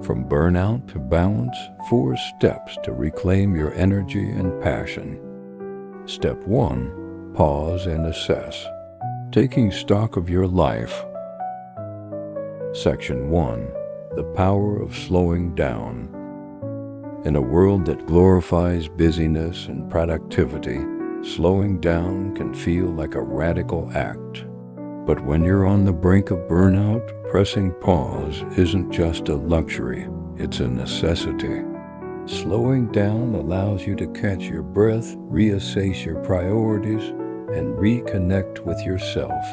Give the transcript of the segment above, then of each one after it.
From burnout to balance, 4 steps to reclaim your energy and passion. Step 1. Pause and assess. Taking stock of your life. Section 1. The power of slowing down. In a world that glorifies busyness and productivity, slowing down can feel like a radical act. But when you're on the brink of burnout, pressing pause isn't just a luxury, it's a necessity. Slowing down allows you to catch your breath, reassess your priorities, and reconnect with yourself.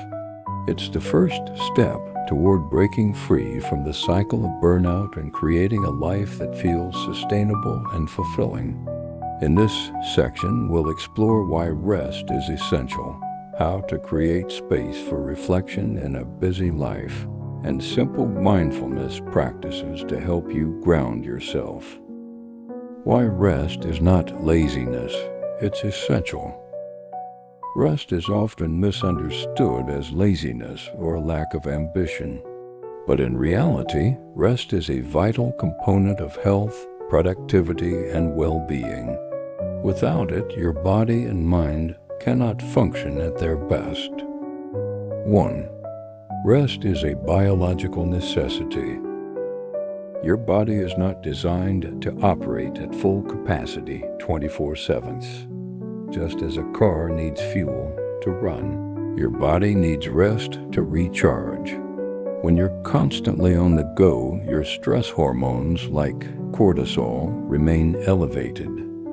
It's the first step toward breaking free from the cycle of burnout and creating a life that feels sustainable and fulfilling. In this section, we'll explore why rest is essential, how to create space for reflection in a busy life, and simple mindfulness practices to help you ground yourself. Why rest is not laziness, it's essential. Rest is often misunderstood as laziness or lack of ambition. But in reality, rest is a vital component of health, productivity, and well-being. Without it, your body and mind cannot function at their best. 1. Rest is a biological necessity. Your body is not designed to operate at full capacity 24/7. Just as a car needs fuel to run, your body needs rest to recharge. When you're constantly on the go, your stress hormones like cortisol remain elevated,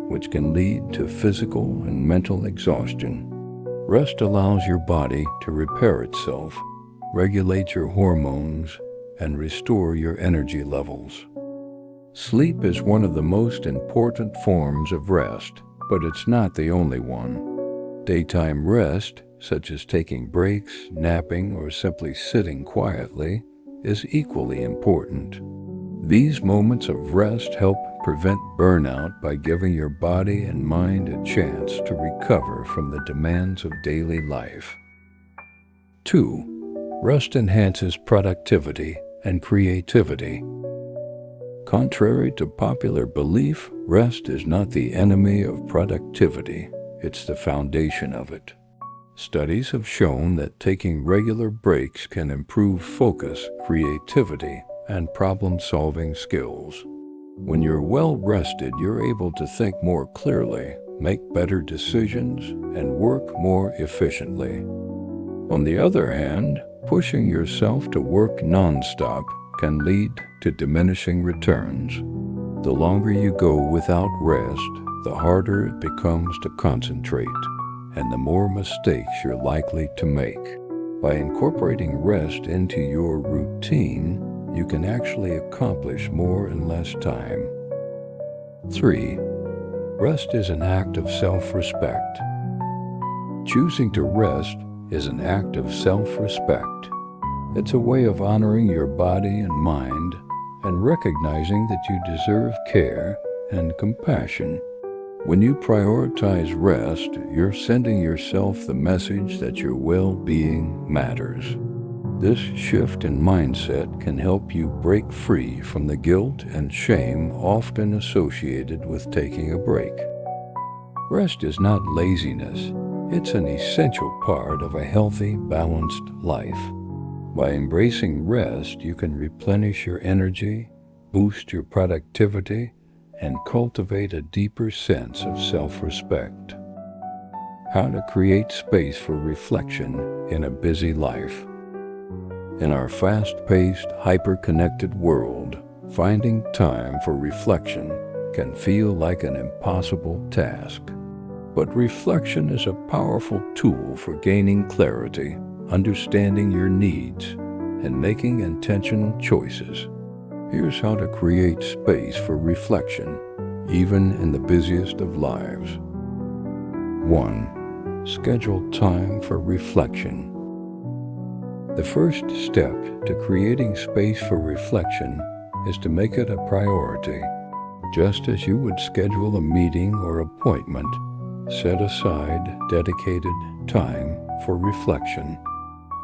which can lead to physical and mental exhaustion. Rest allows your body to repair itself, regulate your hormones, and restore your energy levels. Sleep is one of the most important forms of rest, but it's not the only one. Daytime rest, such as taking breaks, napping, or simply sitting quietly, is equally important. These moments of rest help prevent burnout by giving your body and mind a chance to recover from the demands of daily life. 2. Rest enhances productivity and creativity. Contrary to popular belief, rest is not the enemy of productivity, it's the foundation of it. Studies have shown that taking regular breaks can improve focus, creativity, and problem-solving skills. When you're well rested, you're able to think more clearly, make better decisions, and work more efficiently. On the other hand, pushing yourself to work nonstop can lead to diminishing returns. The longer you go without rest, the harder it becomes to concentrate, and the more mistakes you're likely to make. By incorporating rest into your routine, you can actually accomplish more in less time. 3. Rest is an act of self-respect. Choosing to rest is an act of self-respect. It's a way of honoring your body and mind and recognizing that you deserve care and compassion. When you prioritize rest, you're sending yourself the message that your well-being matters. This shift in mindset can help you break free from the guilt and shame often associated with taking a break. Rest is not laziness. It's an essential part of a healthy, balanced life. By embracing rest, you can replenish your energy, boost your productivity, and cultivate a deeper sense of self-respect. How to create space for reflection in a busy life. In our fast-paced, hyper-connected world, finding time for reflection can feel like an impossible task. But reflection is a powerful tool for gaining clarity, understanding your needs, and making intentional choices. Here's how to create space for reflection, even in the busiest of lives. 1. Schedule time for reflection. The first step to creating space for reflection is to make it a priority. Just as you would schedule a meeting or appointment, set aside dedicated time for reflection.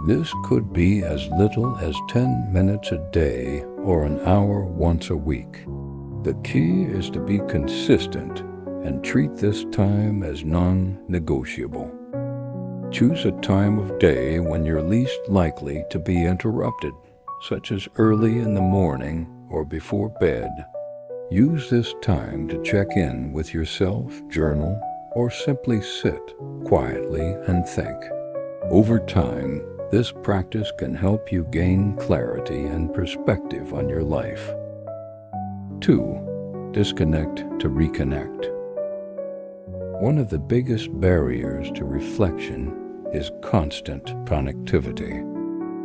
This could be as little as 10 minutes a day or an hour once a week. The key is to be consistent and treat this time as non-negotiable. Choose a time of day when you're least likely to be interrupted, such as early in the morning or before bed. Use this time to check in with yourself, journal, or simply sit quietly and think. Over time, this practice can help you gain clarity and perspective on your life. 2. Disconnect to reconnect. One of the biggest barriers to reflection is constant connectivity.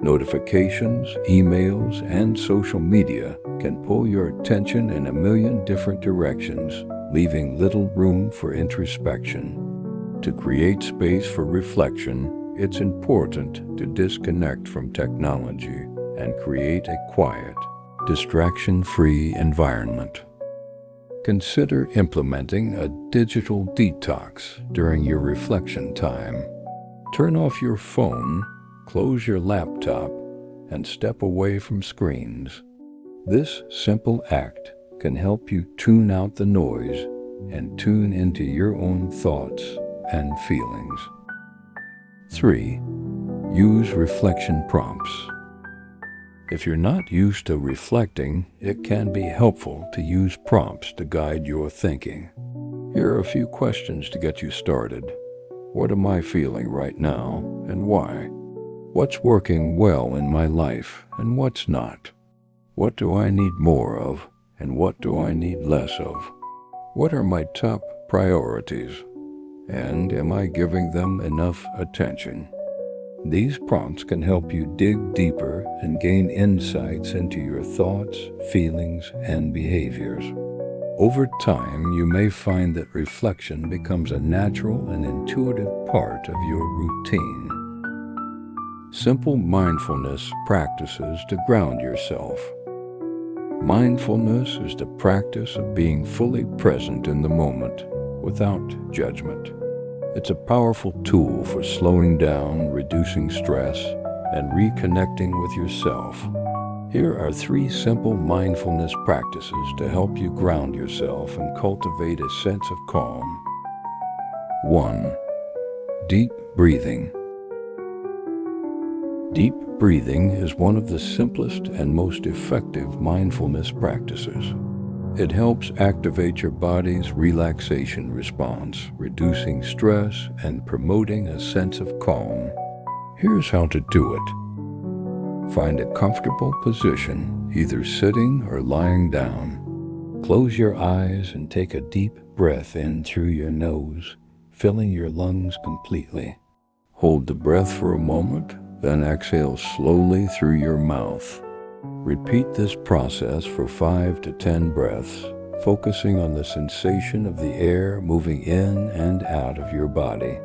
Notifications, emails, and social media can pull your attention in a million different directions, leaving little room for introspection. To create space for reflection, it's important to disconnect from technology and create a quiet, distraction-free environment. Consider implementing a digital detox during your reflection time. Turn off your phone, close your laptop, and step away from screens. This simple act can help you tune out the noise and tune into your own thoughts and feelings. 3. Use reflection prompts. If you're not used to reflecting, it can be helpful to use prompts to guide your thinking. Here are a few questions to get you started. What am I feeling right now, and why? What's working well in my life, and what's not? What do I need more of, and what do I need less of? What are my top priorities, and am I giving them enough attention? These prompts can help you dig deeper and gain insights into your thoughts, feelings, and behaviors. Over time, you may find that reflection becomes a natural and intuitive part of your routine. Simple mindfulness practices to ground yourself. Mindfulness is the practice of being fully present in the moment without judgment. It's a powerful tool for slowing down, reducing stress, and reconnecting with yourself. Here are 3 simple mindfulness practices to help you ground yourself and cultivate a sense of calm. 1. Deep breathing. Deep breathing is one of the simplest and most effective mindfulness practices. It helps activate your body's relaxation response, reducing stress and promoting a sense of calm. Here's how to do it. Find a comfortable position, either sitting or lying down. Close your eyes and take a deep breath in through your nose, filling your lungs completely. Hold the breath for a moment, then exhale slowly through your mouth. Repeat this process for 5 to 10 breaths, focusing on the sensation of the air moving in and out of your body.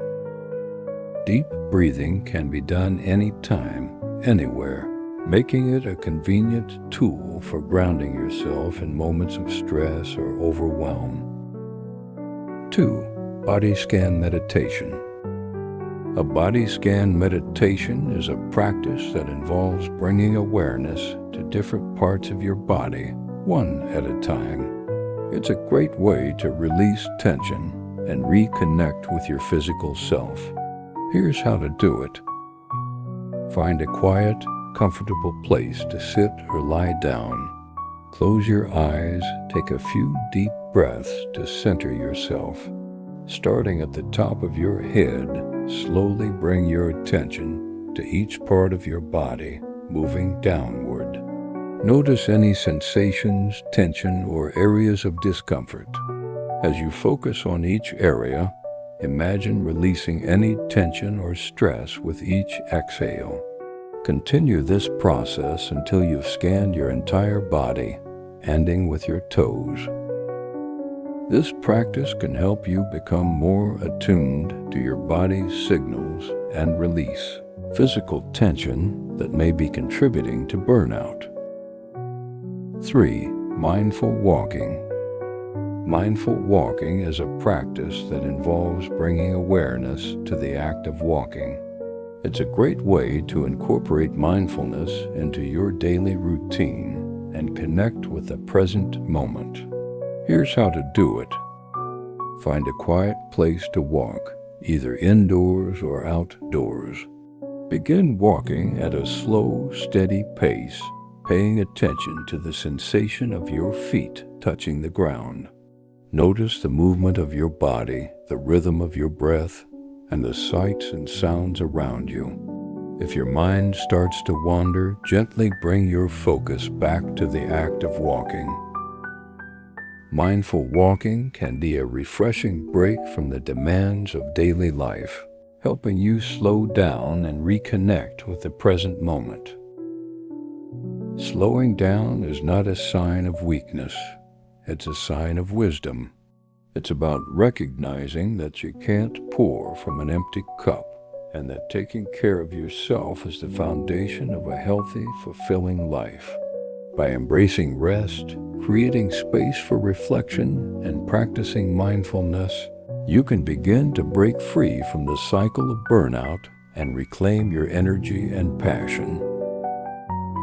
Deep breathing can be done anytime, anywhere, making it a convenient tool for grounding yourself in moments of stress or overwhelm. 2. Body scan meditation. A body scan meditation is a practice that involves bringing awareness to different parts of your body, one at a time. It's a great way to release tension and reconnect with your physical self. Here's how to do it. Find a quiet, comfortable place to sit or lie down. Close your eyes, take a few deep breaths to center yourself. Starting at the top of your head, slowly bring your attention to each part of your body, moving downward. Notice any sensations, tension, or areas of discomfort. As you focus on each area, imagine releasing any tension or stress with each exhale. Continue this process until you've scanned your entire body, ending with your toes. This practice can help you become more attuned to your body's signals and release physical tension that may be contributing to burnout. 3. Mindful walking. Mindful walking is a practice that involves bringing awareness to the act of walking. It's a great way to incorporate mindfulness into your daily routine and connect with the present moment. Here's how to do it. Find a quiet place to walk, either indoors or outdoors. Begin walking at a slow, steady pace, paying attention to the sensation of your feet touching the ground. Notice the movement of your body, the rhythm of your breath, and the sights and sounds around you. If your mind starts to wander, gently bring your focus back to the act of walking. Mindful walking can be a refreshing break from the demands of daily life, helping you slow down and reconnect with the present moment. Slowing down is not a sign of weakness, it's a sign of wisdom. It's about recognizing that you can't pour from an empty cup, and that taking care of yourself is the foundation of a healthy, fulfilling life. By embracing rest, creating space for reflection, and practicing mindfulness, you can begin to break free from the cycle of burnout and reclaim your energy and passion.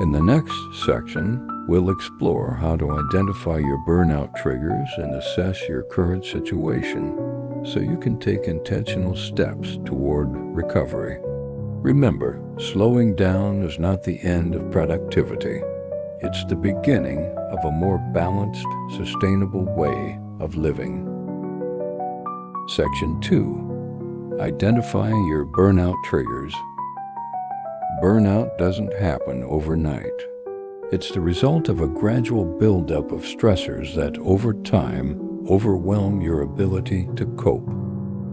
In the next section, we'll explore how to identify your burnout triggers and assess your current situation so you can take intentional steps toward recovery. Remember, slowing down is not the end of productivity. It's the beginning of a more balanced, sustainable way of living. Section 2. Identifying your burnout triggers. Burnout doesn't happen overnight. It's the result of a gradual buildup of stressors that, over time, overwhelm your ability to cope.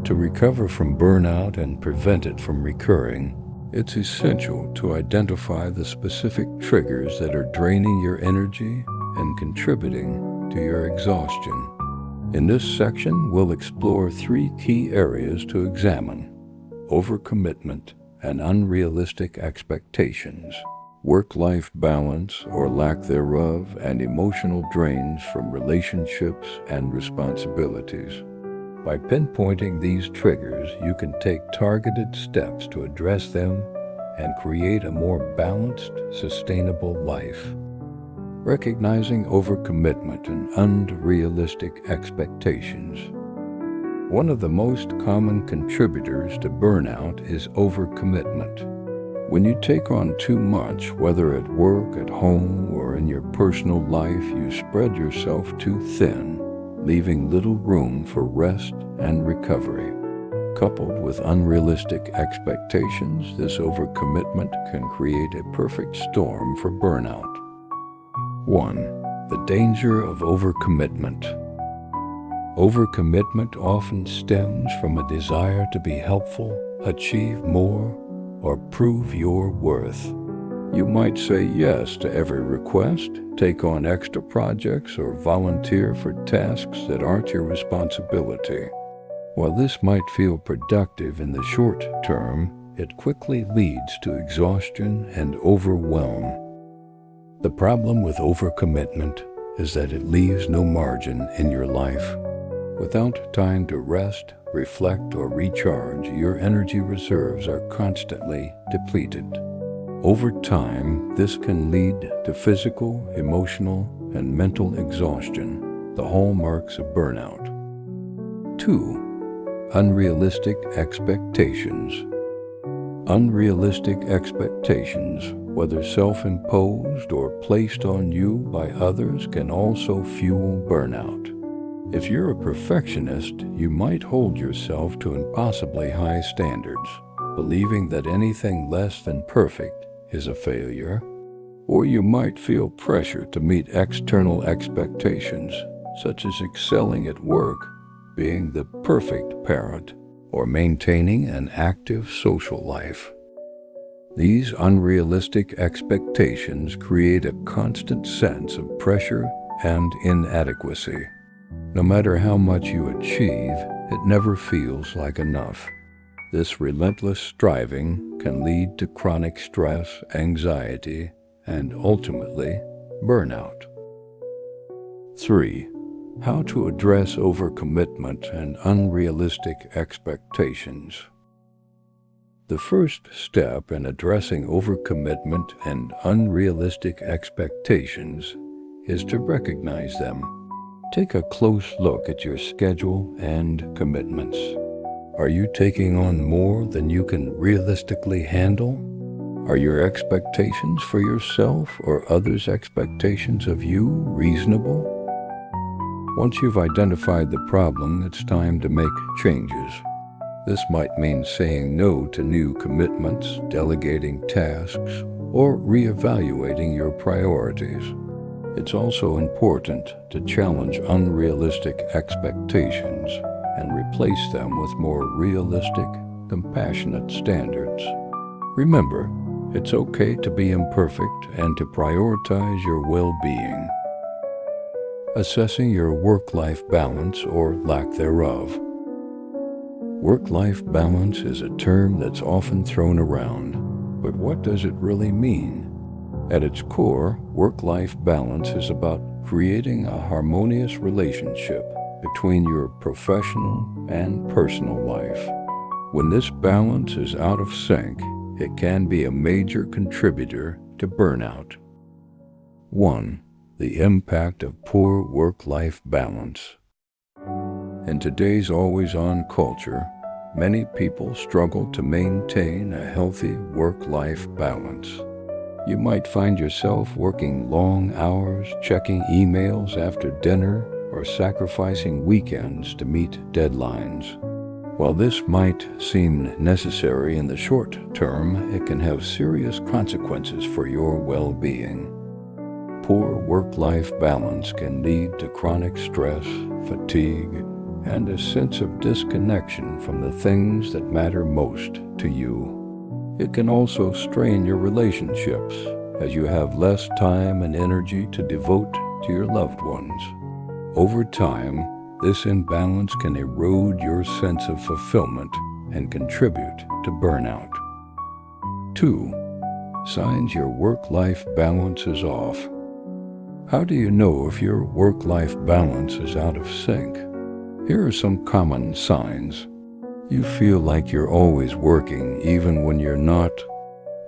To recover from burnout and prevent it from recurring, it's essential to identify the specific triggers that are draining your energy and contributing to your exhaustion. In this section, we'll explore 3 key areas to examine: overcommitment and unrealistic expectations, work-life balance or lack thereof, and emotional drains from relationships and responsibilities. By pinpointing these triggers, you can take targeted steps to address them and create a more balanced, sustainable life. Recognizing overcommitment and unrealistic expectations. One of the most common contributors to burnout is overcommitment. When you take on too much, whether at work, at home, or in your personal life, you spread yourself too thin, leaving little room for rest and recovery. Coupled with unrealistic expectations, this overcommitment can create a perfect storm for burnout. 1. The danger of overcommitment. Overcommitment often stems from a desire to be helpful, achieve more, or prove your worth. You might say yes to every request, take on extra projects, or volunteer for tasks that aren't your responsibility. While this might feel productive in the short term, it quickly leads to exhaustion and overwhelm. The problem with overcommitment is that it leaves no margin in your life. Without time to rest, reflect, or recharge, your energy reserves are constantly depleted. Over time, this can lead to physical, emotional, and mental exhaustion, the hallmarks of burnout. 2. Unrealistic expectations. Unrealistic expectations, whether self-imposed or placed on you by others, can also fuel burnout. If you're a perfectionist, you might hold yourself to impossibly high standards, believing that anything less than perfect is a failure. Or you might feel pressure to meet external expectations, such as excelling at work, being the perfect parent, or maintaining an active social life. These unrealistic expectations create a constant sense of pressure and inadequacy. No matter how much you achieve, it never feels like enough. This relentless striving can lead to chronic stress, anxiety, and ultimately, burnout. 3. How to address overcommitment and unrealistic expectations. The first step in addressing overcommitment and unrealistic expectations is to recognize them. Take a close look at your schedule and commitments. Are you taking on more than you can realistically handle? Are your expectations for yourself or others' expectations of you reasonable? Once you've identified the problem, it's time to make changes. This might mean saying no to new commitments, delegating tasks, or reevaluating your priorities. It's also important to challenge unrealistic expectations and replace them with more realistic, compassionate standards. Remember, it's okay to be imperfect and to prioritize your well-being. Assessing your work-life balance or lack thereof. Work-life balance is a term that's often thrown around, but what does it really mean? At its core, work-life balance is about creating a harmonious relationship between your professional and personal life. When this balance is out of sync, it can be a major contributor to burnout. 1. The impact of poor work-life balance. In today's always-on culture, many people struggle to maintain a healthy work-life balance. You might find yourself working long hours, checking emails after dinner, or sacrificing weekends to meet deadlines. While this might seem necessary in the short term, it can have serious consequences for your well-being. Poor work-life balance can lead to chronic stress, fatigue, and a sense of disconnection from the things that matter most to you. It can also strain your relationships as you have less time and energy to devote to your loved ones. Over time, this imbalance can erode your sense of fulfillment and contribute to burnout. 2. Signs your work-life balance is off. How do you know if your work-life balance is out of sync? Here are some common signs. You feel like you're always working even when you're not.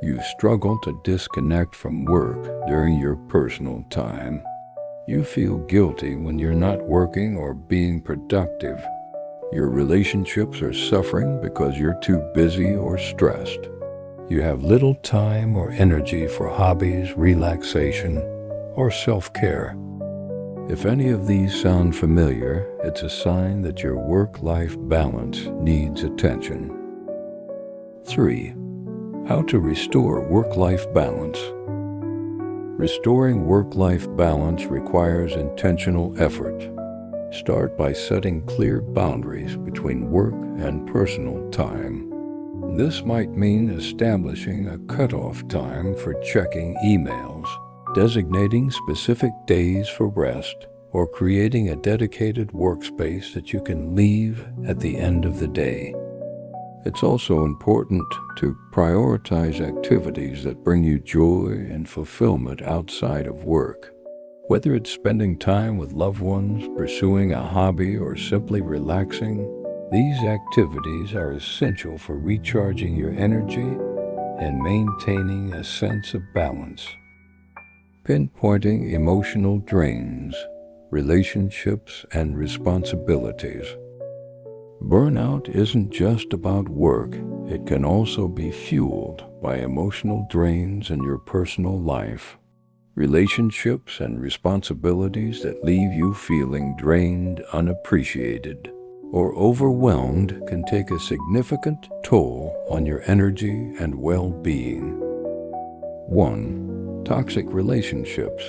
You struggle to disconnect from work during your personal time. You feel guilty when you're not working or being productive. Your relationships are suffering because you're too busy or stressed. You have little time or energy for hobbies, relaxation, or self-care. If any of these sound familiar, it's a sign that your work-life balance needs attention. 3. How to restore work-life balance. Restoring work-life balance requires intentional effort. Start by setting clear boundaries between work and personal time. This might mean establishing a cutoff time for checking emails, designating specific days for rest, or creating a dedicated workspace that you can leave at the end of the day. It's also important to prioritize activities that bring you joy and fulfillment outside of work. Whether it's spending time with loved ones, pursuing a hobby, or simply relaxing, these activities are essential for recharging your energy and maintaining a sense of balance. Pinpointing emotional drains, relationships, and responsibilities. Burnout isn't just about work. It can also be fueled by emotional drains in your personal life. Relationships and responsibilities that leave you feeling drained, unappreciated, or overwhelmed can take a significant toll on your energy and well-being. 1. Toxic relationships.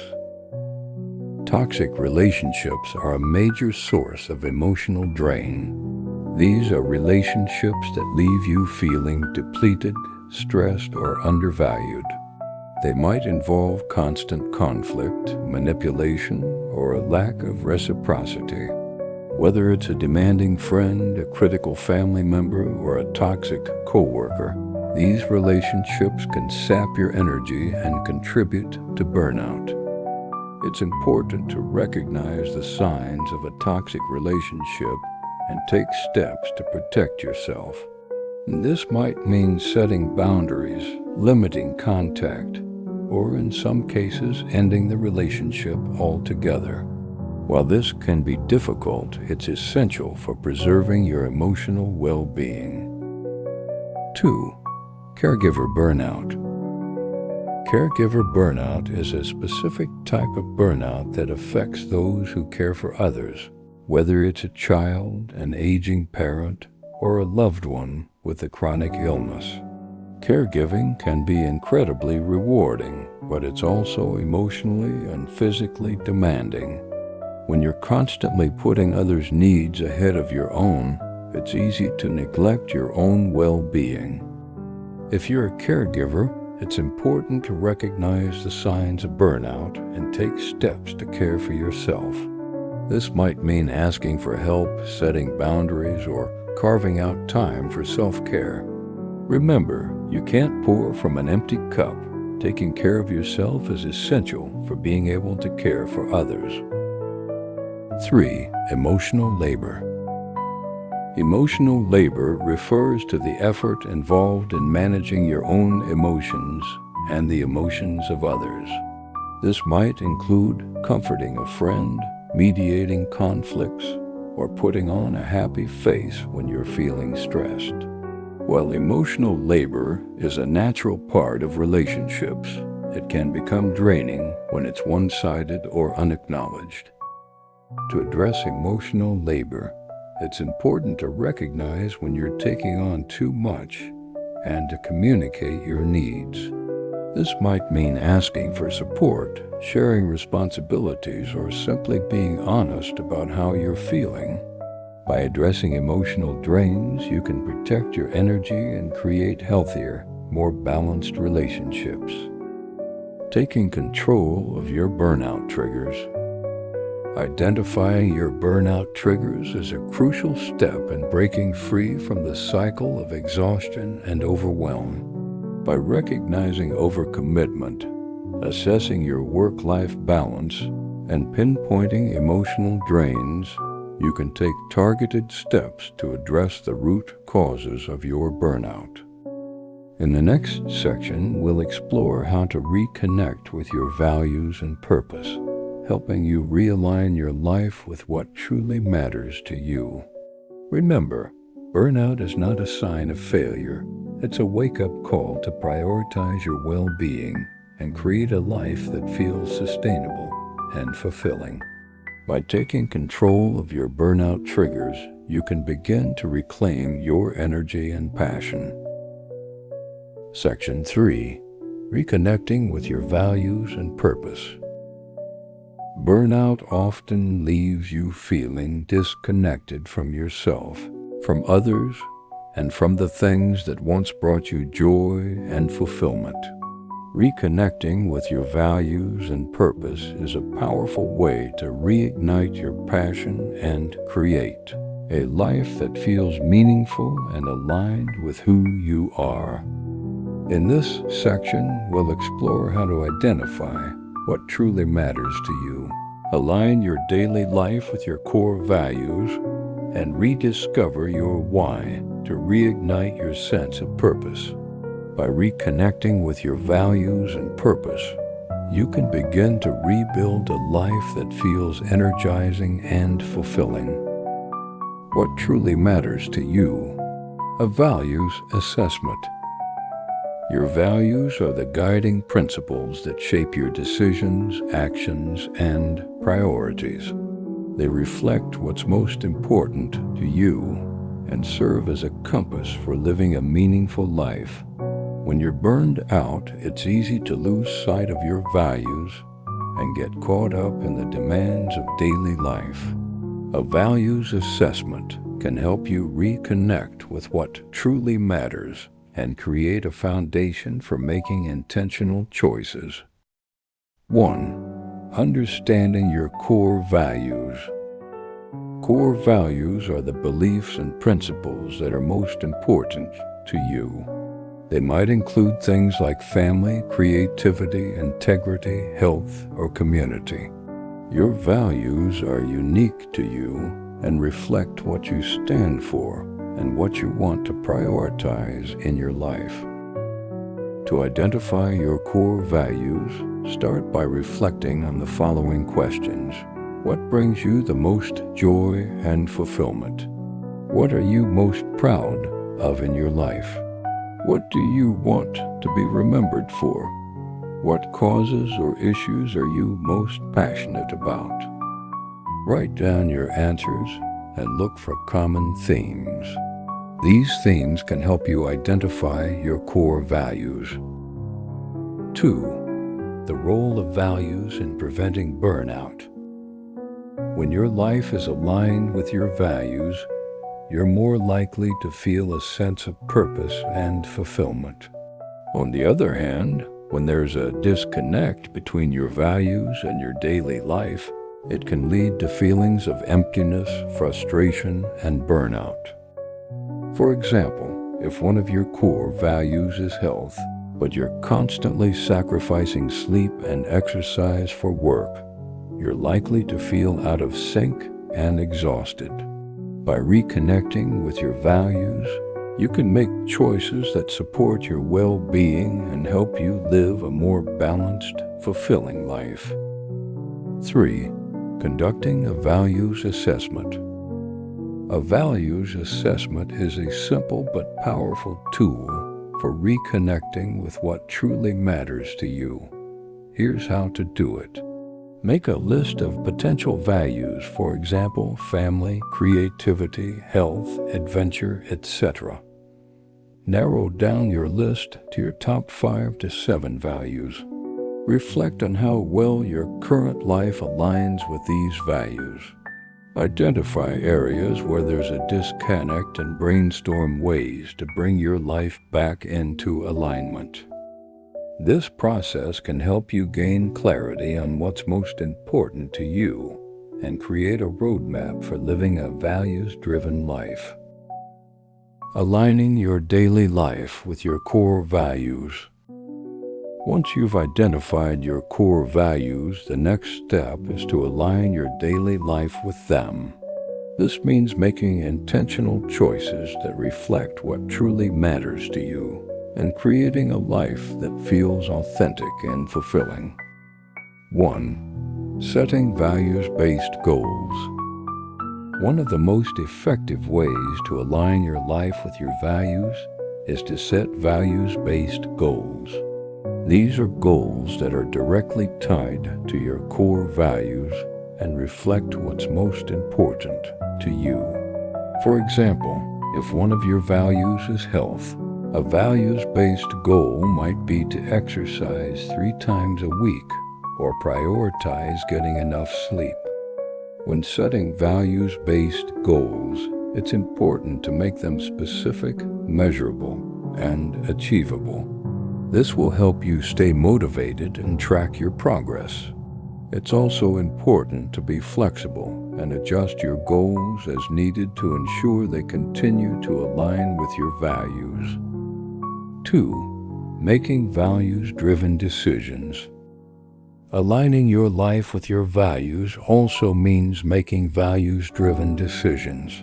Toxic relationships are a major source of emotional drain. These are relationships that leave you feeling depleted, stressed, or undervalued. They might involve constant conflict, manipulation, or a lack of reciprocity. Whether it's a demanding friend, a critical family member, or a toxic coworker, these relationships can sap your energy and contribute to burnout. It's important to recognize the signs of a toxic relationship and take steps to protect yourself. This might mean setting boundaries, limiting contact, or in some cases, ending the relationship altogether. While this can be difficult, it's essential for preserving your emotional well-being. 2. Caregiver burnout. Caregiver burnout is a specific type of burnout that affects those who care for others, whether it's a child, an aging parent, or a loved one with a chronic illness. Caregiving can be incredibly rewarding, but it's also emotionally and physically demanding. When you're constantly putting others' needs ahead of your own, it's easy to neglect your own well-being. If you're a caregiver, it's important to recognize the signs of burnout and take steps to care for yourself. This might mean asking for help, setting boundaries, or carving out time for self-care. Remember, you can't pour from an empty cup. Taking care of yourself is essential for being able to care for others. 3. Emotional labor. Emotional labor refers to the effort involved in managing your own emotions and the emotions of others. This might include comforting a friend, mediating conflicts, or putting on a happy face when you're feeling stressed. While emotional labor is a natural part of relationships, it can become draining when it's one-sided or unacknowledged. To address emotional labor, it's important to recognize when you're taking on too much and to communicate your needs. This might mean asking for support, sharing responsibilities, or simply being honest about how you're feeling. By addressing emotional drains, you can protect your energy and create healthier, more balanced relationships. Taking control of your burnout triggers. Identifying your burnout triggers is a crucial step in breaking free from the cycle of exhaustion and overwhelm. By recognizing overcommitment, assessing your work-life balance, and pinpointing emotional drains, you can take targeted steps to address the root causes of your burnout. In the next section, we'll explore how to reconnect with your values and purpose, helping you realign your life with what truly matters to you. Remember, burnout is not a sign of failure. It's a wake-up call to prioritize your well-being and create a life that feels sustainable and fulfilling. By taking control of your burnout triggers, you can begin to reclaim your energy and passion. Section 3. Reconnecting with your values and purpose. Burnout often leaves you feeling disconnected from yourself, from others, and from the things that once brought you joy and fulfillment. Reconnecting with your values and purpose is a powerful way to reignite your passion and create a life that feels meaningful and aligned with who you are. In this section, we'll explore how to identify what truly matters to you, align your daily life with your core values, and rediscover your why to reignite your sense of purpose. By reconnecting with your values and purpose, you can begin to rebuild a life that feels energizing and fulfilling. What truly matters to you? A values assessment. Your values are the guiding principles that shape your decisions, actions, and priorities. They reflect what's most important to you and serve as a compass for living a meaningful life. When you're burned out, it's easy to lose sight of your values and get caught up in the demands of daily life. A values assessment can help you reconnect with what truly matters and create a foundation for making intentional choices. 1. Understanding your core values. Core values are the beliefs and principles that are most important to you. They might include things like family, creativity, integrity, health, or community. Your values are unique to you and reflect what you stand for and what you want to prioritize in your life. To identify your core values, start by reflecting on the following questions. What brings you the most joy and fulfillment? What are you most proud of in your life? What do you want to be remembered for? What causes or issues are you most passionate about? Write down your answers and look for common themes. These themes can help you identify your core values. 2. The role of values in preventing burnout. When your life is aligned with your values, you're more likely to feel a sense of purpose and fulfillment. On the other hand, when there's a disconnect between your values and your daily life, it can lead to feelings of emptiness, frustration, and burnout. For example, if one of your core values is health, but you're constantly sacrificing sleep and exercise for work, you're likely to feel out of sync and exhausted. By reconnecting with your values, you can make choices that support your well-being and help you live a more balanced, fulfilling life. 3. Conducting a values assessment. A values assessment is a simple but powerful tool for reconnecting with what truly matters to you. Here's how to do it. Make a list of potential values, for example, family, creativity, health, adventure, etc. Narrow down your list to your top 5 to 7 values. Reflect on how well your current life aligns with these values. Identify areas where there's a disconnect and brainstorm ways to bring your life back into alignment. This process can help you gain clarity on what's most important to you and create a roadmap for living a values-driven life. Aligning your daily life with your core values. Once you've identified your core values, the next step is to align your daily life with them. This means making intentional choices that reflect what truly matters to you and creating a life that feels authentic and fulfilling. 1. Setting values-based goals. One of the most effective ways to align your life with your values is to set values-based goals. These are goals that are directly tied to your core values and reflect what's most important to you. For example, if one of your values is health, a values-based goal might be to exercise 3 times a week or prioritize getting enough sleep. When setting values-based goals, it's important to make them specific, measurable, and achievable. This will help you stay motivated and track your progress. It's also important to be flexible and adjust your goals as needed to ensure they continue to align with your values. 2. Making values-driven decisions. Aligning your life with your values also means making values-driven decisions.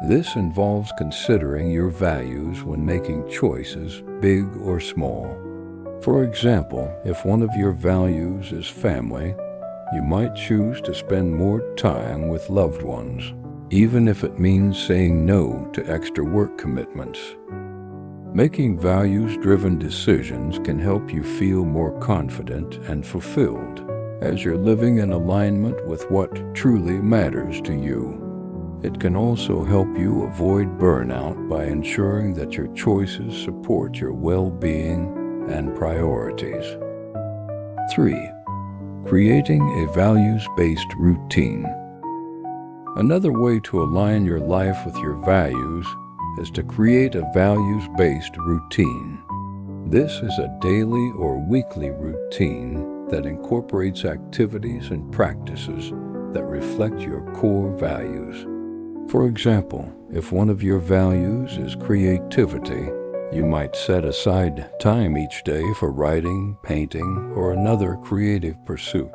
This involves considering your values when making choices, big or small. For example, if one of your values is family, you might choose to spend more time with loved ones, even if it means saying no to extra work commitments. Making values-driven decisions can help you feel more confident and fulfilled as you're living in alignment with what truly matters to you. It can also help you avoid burnout by ensuring that your choices support your well-being and priorities. 3. Creating a values-based routine. Another way to align your life with your values is to create a values-based routine. This is a daily or weekly routine that incorporates activities and practices that reflect your core values. For example, if one of your values is creativity, you might set aside time each day for writing, painting, or another creative pursuit.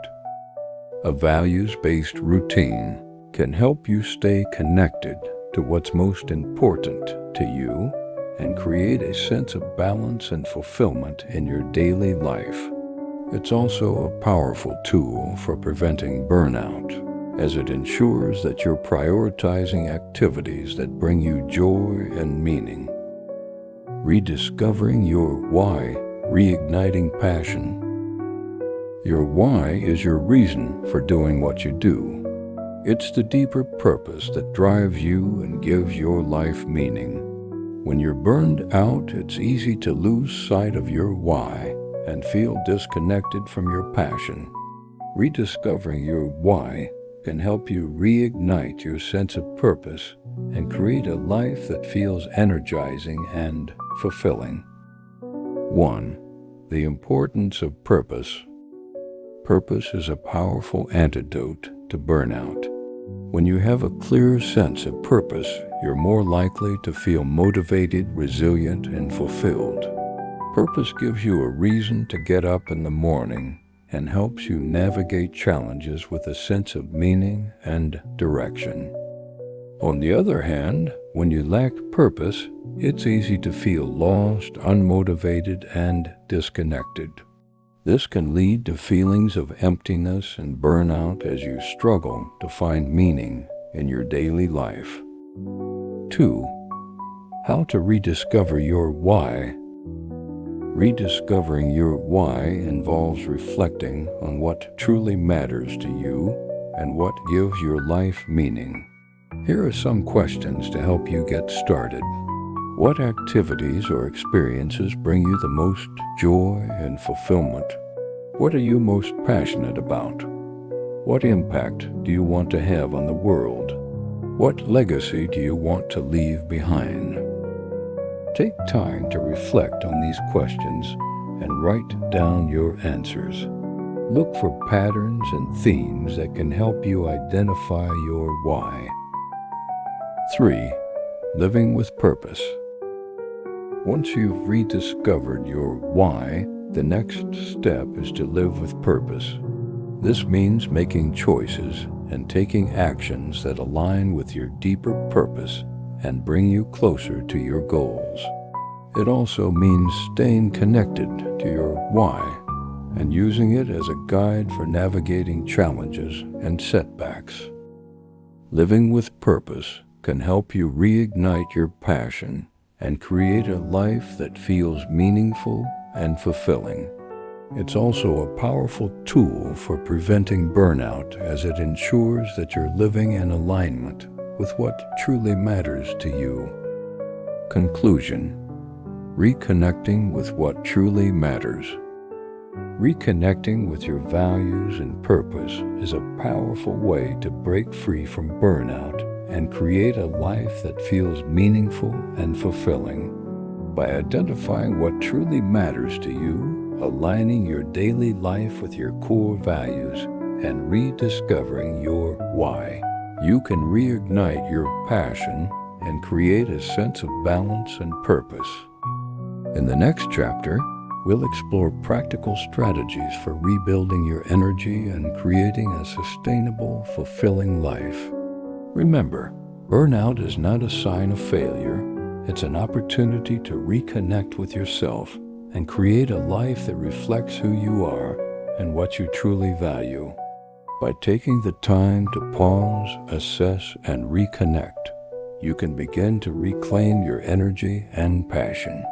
A values-based routine can help you stay connected to what's most important to you and create a sense of balance and fulfillment in your daily life. It's also a powerful tool for preventing burnout, as it ensures that you're prioritizing activities that bring you joy and meaning. Rediscovering your why, reigniting passion. Your why is your reason for doing what you do. It's the deeper purpose that drives you and gives your life meaning. When you're burned out, it's easy to lose sight of your why and feel disconnected from your passion. Rediscovering your why can help you reignite your sense of purpose and create a life that feels energizing and fulfilling. 1. The importance of purpose. Purpose is a powerful antidote to burnout. When you have a clear sense of purpose, you're more likely to feel motivated, resilient, and fulfilled. Purpose gives you a reason to get up in the morning and helps you navigate challenges with a sense of meaning and direction. On the other hand, when you lack purpose, it's easy to feel lost, unmotivated, and disconnected. This can lead to feelings of emptiness and burnout as you struggle to find meaning in your daily life. 2. How to rediscover your why. Rediscovering your why involves reflecting on what truly matters to you and what gives your life meaning. Here are some questions to help you get started. What activities or experiences bring you the most joy and fulfillment? What are you most passionate about? What impact do you want to have on the world? What legacy do you want to leave behind? Take time to reflect on these questions and write down your answers. Look for patterns and themes that can help you identify your why. 3. Living with purpose. Once you've rediscovered your why, the next step is to live with purpose. This means making choices and taking actions that align with your deeper purpose and bring you closer to your goals. It also means staying connected to your why and using it as a guide for navigating challenges and setbacks. Living with purpose can help you reignite your passion and create a life that feels meaningful and fulfilling. It's also a powerful tool for preventing burnout, as it ensures that you're living in alignment with what truly matters to you. Conclusion. Reconnecting with what truly matters. Reconnecting with your values and purpose is a powerful way to break free from burnout and create a life that feels meaningful and fulfilling. By identifying what truly matters to you, aligning your daily life with your core values, and rediscovering your why, you can reignite your passion and create a sense of balance and purpose. In the next chapter, we'll explore practical strategies for rebuilding your energy and creating a sustainable, fulfilling life. Remember, burnout is not a sign of failure. It's an opportunity to reconnect with yourself and create a life that reflects who you are and what you truly value. By taking the time to pause, assess, and reconnect, you can begin to reclaim your energy and passion.